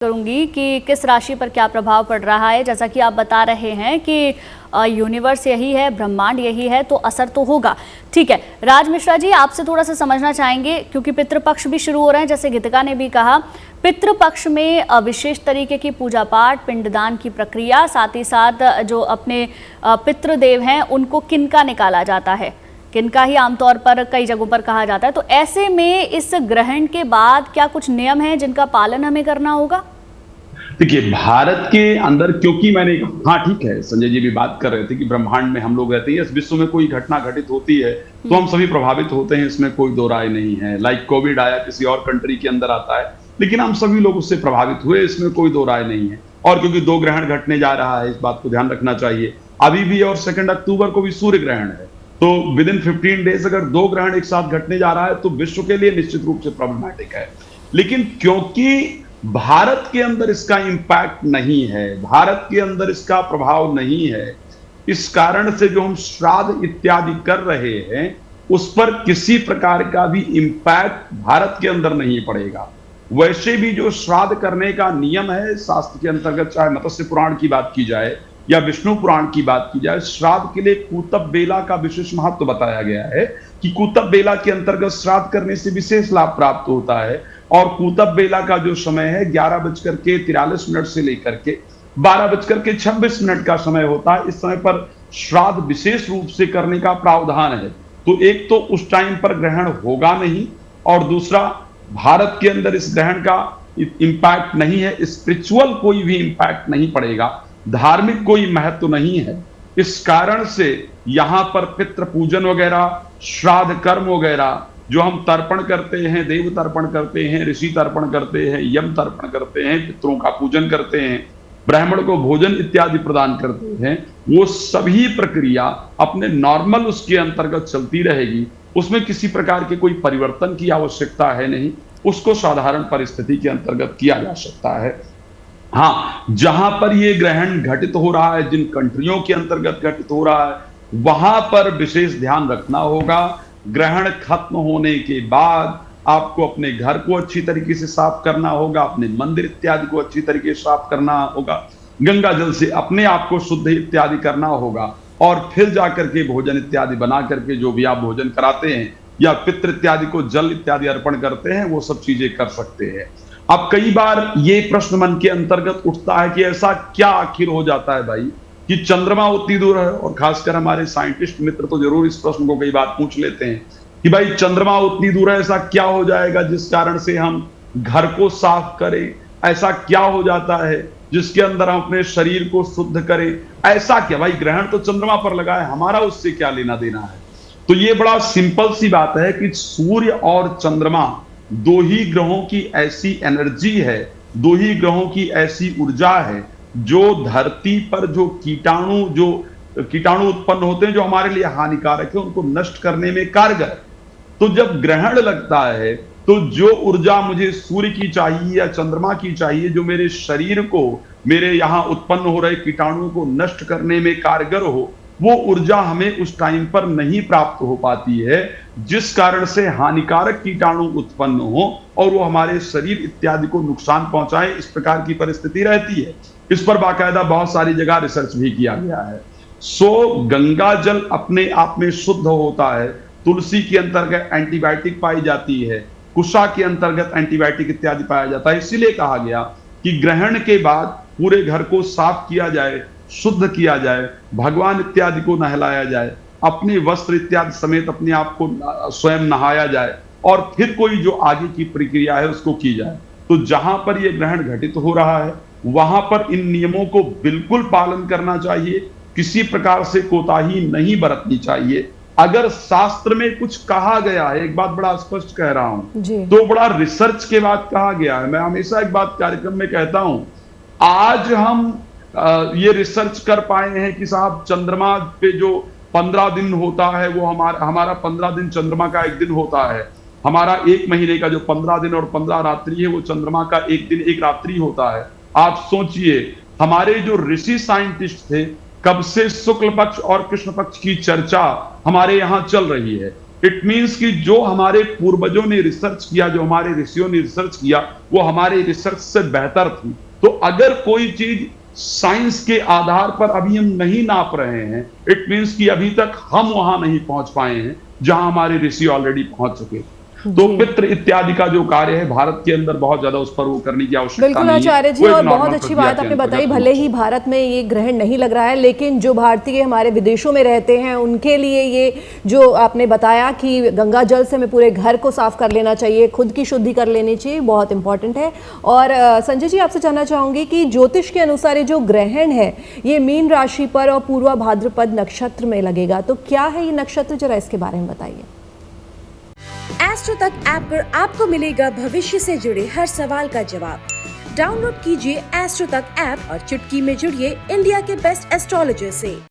करूंगी कि किस राशि पर क्या प्रभाव पड़ रहा है। जैसा कि आप बता रहे हैं कि यूनिवर्स यही है, ब्रह्मांड यही है, तो असर तो होगा। ठीक है, राज मिश्रा जी, आपसे थोड़ा सा समझना चाहेंगे क्योंकि पितृपक्ष भी शुरू हो रहे हैं। जैसे गीतिका ने भी कहा, पितृपक्ष में विशेष तरीके की पूजा पाठ, पिंडदान की प्रक्रिया, साथ ही साथ जो अपने पितृदेव हैं उनको किनका निकाला जाता है, किनका ही आमतौर पर कई जगहों पर कहा जाता है। तो ऐसे में इस ग्रहण के बाद क्या कुछ नियम हैं जिनका पालन हमें करना होगा? देखिए, भारत के अंदर क्योंकि मैंने हाँ ठीक है, संजय जी भी बात कर रहे थे कि ब्रह्मांड में हम लोग रहते हैं, इस विश्व में कोई घटना घटित होती है तो हम सभी प्रभावित होते हैं, इसमें कोई दो राय नहीं है। लाइक कोविड आया, किसी और कंट्री के अंदर आता है, लेकिन हम सभी लोग उससे प्रभावित हुए, इसमें कोई दो राय नहीं है। और क्योंकि दो ग्रहण घटने जा रहा है, इस बात को ध्यान रखना चाहिए। अभी भी और 2 अक्टूबर को भी सूर्य ग्रहण है, तो विद इन 15 डेज अगर दो ग्रहण एक साथ घटने जा रहा है तो विश्व के लिए निश्चित रूप से प्रॉब्लमैटिक है। लेकिन क्योंकि भारत के अंदर इसका इंपैक्ट नहीं है, भारत के अंदर इसका प्रभाव नहीं है, इस कारण से जो हम श्राद्ध इत्यादि कर रहे हैं उस पर किसी प्रकार का भी इंपैक्ट भारत के अंदर नहीं पड़ेगा। वैसे भी जो श्राद्ध करने का नियम है शास्त्र के अंतर्गत, चाहे मत्स्य पुराण की बात की जाए या विष्णु पुराण की बात की जाए, श्राद्ध के लिए कूतब बेला का विशेष महत्व बताया गया है कि कूतब बेला के अंतर्गत श्राद्ध करने से विशेष लाभ प्राप्त होता है। और कूतब बेला का जो समय है 11:43 से लेकर के 12:26 का समय होता है। इस समय पर श्राद्ध विशेष रूप से करने का प्रावधान है। तो एक तो उस टाइम पर ग्रहण होगा नहीं, और दूसरा भारत के अंदर इस ग्रहण का इंपैक्ट नहीं है, स्पिरिचुअल कोई भी इंपैक्ट नहीं पड़ेगा, धार्मिक कोई महत्व नहीं है। इस कारण से यहां पर पितृ पूजन वगैरह, श्राद्ध कर्म वगैरह जो हम तर्पण करते हैं, देव तर्पण करते हैं, ऋषि तर्पण करते हैं, यम तर्पण करते हैं, पितरों का पूजन करते हैं, ब्राह्मण को भोजन इत्यादि प्रदान करते हैं, वो सभी प्रक्रिया अपने नॉर्मल उसके अंतर्गत चलती रहेगी। उसमें किसी प्रकार के कोई परिवर्तन की आवश्यकता है नहीं, उसको साधारण परिस्थिति के अंतर्गत किया जा सकता है। हाँ, जहां पर ये ग्रहण घटित हो रहा है, जिन कंट्रियों के अंतर्गत घटित हो रहा है, वहां पर विशेष ध्यान रखना होगा। ग्रहण खत्म होने के बाद आपको अपने घर को अच्छी तरीके से साफ करना होगा, अपने मंदिर इत्यादि को अच्छी तरीके से साफ करना होगा, गंगा जल से अपने आप को शुद्ध इत्यादि करना होगा, और फिर जाकर के भोजन इत्यादि बना करके जो भी आप भोजन कराते हैं या पितृ इत्यादि को जल इत्यादि अर्पण करते हैं, वो सब चीजें कर सकते हैं। अब कई बार ये प्रश्न मन के अंतर्गत उठता है कि ऐसा क्या आखिर हो जाता है भाई कि चंद्रमा उतनी दूर है, और खासकर हमारे साइंटिस्ट मित्र तो जरूर इस प्रश्न को कई बार पूछ लेते हैं कि भाई चंद्रमा उतनी दूर है, ऐसा क्या हो जाएगा जिस कारण से हम घर को साफ करें, ऐसा क्या हो जाता है जिसके अंदर हम अपने शरीर को शुद्ध करें, ऐसा क्या? भाई ग्रहण तो चंद्रमा पर लगा है, हमारा उससे क्या लेना देना है? तो ये बड़ा सिंपल सी बात है कि सूर्य और चंद्रमा दो ही ग्रहों की ऐसी एनर्जी है, दो ही ग्रहों की ऐसी ऊर्जा है जो धरती पर जो कीटाणु उत्पन्न होते हैं, जो हमारे लिए हानिकारक है, उनको नष्ट करने में कारगर। तो जब ग्रहण लगता है तो जो ऊर्जा मुझे सूर्य की चाहिए या चंद्रमा की चाहिए, जो मेरे शरीर को, मेरे यहां उत्पन्न हो रहे कीटाणुओं को नष्ट करने में कारगर हो, वो ऊर्जा हमें उस टाइम पर नहीं प्राप्त हो पाती है, जिस कारण से हानिकारक कीटाणु उत्पन्न हो और वो हमारे शरीर इत्यादि को नुकसान पहुंचाए। इस प्रकार की परिस्थिति रहती है। इस पर बाकायदा बहुत सारी जगह रिसर्च भी किया गया है। गंगा जल अपने आप में शुद्ध होता है, तुलसी के अंतर्गत एंटीबायोटिक पाई जाती है, कुशा के अंतर्गत एंटीबायोटिक इत्यादि पाया जाता है। इसीलिए कहा गया कि ग्रहण के बाद पूरे घर को साफ किया जाए, शुद्ध किया जाए, भगवान इत्यादि को नहलाया जाए, अपने वस्त्र इत्यादि समेत अपने आप को स्वयं नहाया जाए, और फिर कोई जो आगे की प्रक्रिया है उसको की जाए। तो जहां पर यह ग्रहण घटित हो रहा है वहां पर इन नियमों को बिल्कुल पालन करना चाहिए, किसी प्रकार से कोताही नहीं बरतनी चाहिए। अगर शास्त्र में कुछ कहा गया है, एक बात बड़ा स्पष्ट कह रहा हूं, तो बड़ा रिसर्च के बाद कहा गया है। मैं हमेशा एक बात कार्यक्रम में कहता हूं, आज हम ये रिसर्च कर पाए हैं कि साहब चंद्रमा पे जो 15 दिन होता है वो हमारा 15 दिन चंद्रमा का एक दिन होता है, हमारा एक महीने का जो 15 दिन और 15 रात्रि है वो चंद्रमा का एक दिन एक रात्रि होता है। आप सोचिए, हमारे जो ऋषि साइंटिस्ट थे, कब से शुक्ल पक्ष और कृष्ण पक्ष की चर्चा हमारे यहां चल रही है। इट मीन्स कि जो हमारे पूर्वजों ने रिसर्च किया, जो हमारे ऋषियों ने रिसर्च किया, वो हमारे रिसर्च से बेहतर थी। तो अगर कोई चीज साइंस के आधार पर अभी हम नहीं नाप रहे हैं, इट मीन्स कि अभी तक हम वहां नहीं पहुंच पाए हैं जहां हमारे ऋषि ऑलरेडी पहुंच चुके। तो पितृ इत्यादि का जो कार्य है भारत के अंदर बहुत ज्यादा उस पर वो करने की आवश्यकता बिल्कुल नहीं है। आचार्य जी, वो एक और बहुत नॉर्मल अच्छी प्रक्रिया बात के आपने अंतर्गत बताई, होना भले ही चाहिए। भारत में ये ग्रहण नहीं लग रहा है, लेकिन जो भारतीय हमारे विदेशों में रहते हैं उनके लिए ये जो आपने बताया कि गंगा जल से हमें पूरे घर को साफ कर लेना चाहिए, खुद की शुद्धि कर लेनी चाहिए, बहुत इंपॉर्टेंट है। और संजय जी, आपसे जानना चाहूंगी कि ज्योतिष के अनुसार ये जो ग्रहण है ये मीन राशि पर और पूर्वा भाद्रपद नक्षत्र में लगेगा, तो क्या है ये नक्षत्र, जरा इसके बारे में बताइए। एस्ट्रो तक ऐप पर आपको मिलेगा भविष्य से जुड़े हर सवाल का जवाब। डाउनलोड कीजिए एस्ट्रो तक ऐप और चुटकी में जुड़िए इंडिया के बेस्ट एस्ट्रोलॉजर से।